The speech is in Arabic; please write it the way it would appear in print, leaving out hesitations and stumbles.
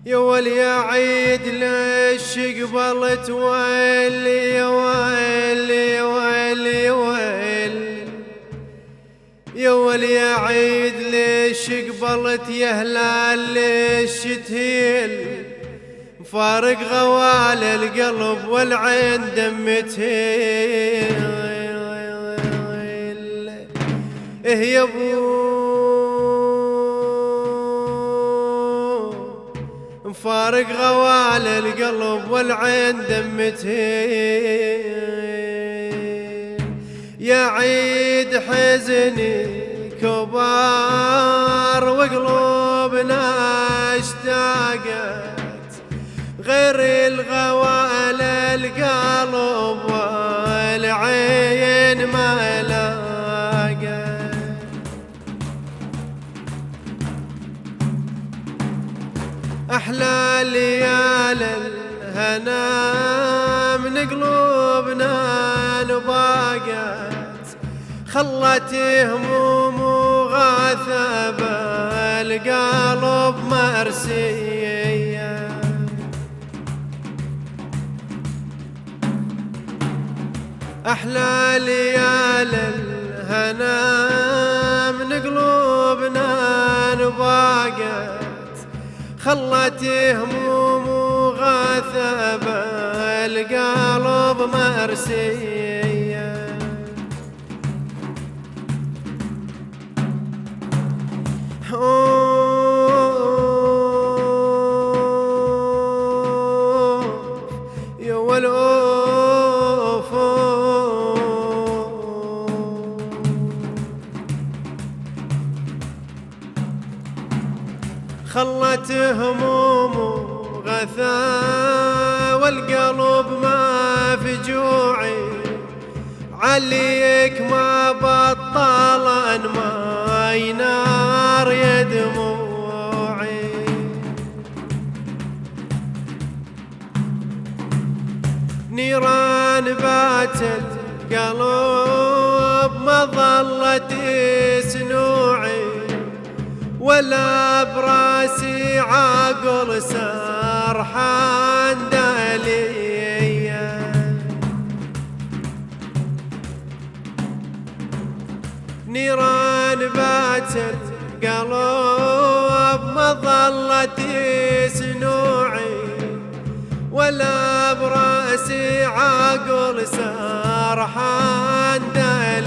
يا ولي يا عيد ليش قبلت ويلي يا ويلي يا ويلي يا ويلي يا ولي يا عيد ليش قبلت يا هلال ليش تهيل فارق غوال القلب والعين دمتهيل إيه يا ابو فارق غوال القلب والعين دمتهيل يا عيد حزني كبار وقلوبنا اشتاقت غير الغوال القلب والعين ما لاقت أحلى ليال الهنا من قلوبنا نباقت خلت هموم وغاثة بالقلب مرسية أحلى ليال الهنا من قلوبنا نباقت خلت هموم وغاثة بالقلب مرسية يا والأوف خلت هموم وغثا والقلب ما في جوعي عليك ما بطل ما ينار يا دموعي نيران بات القلب ما ظلت سنوعي ولا براسي عقل سرحان داليا نيران بات القلب ما ظلت سنوعي ولا براسي عقل سرحان داليا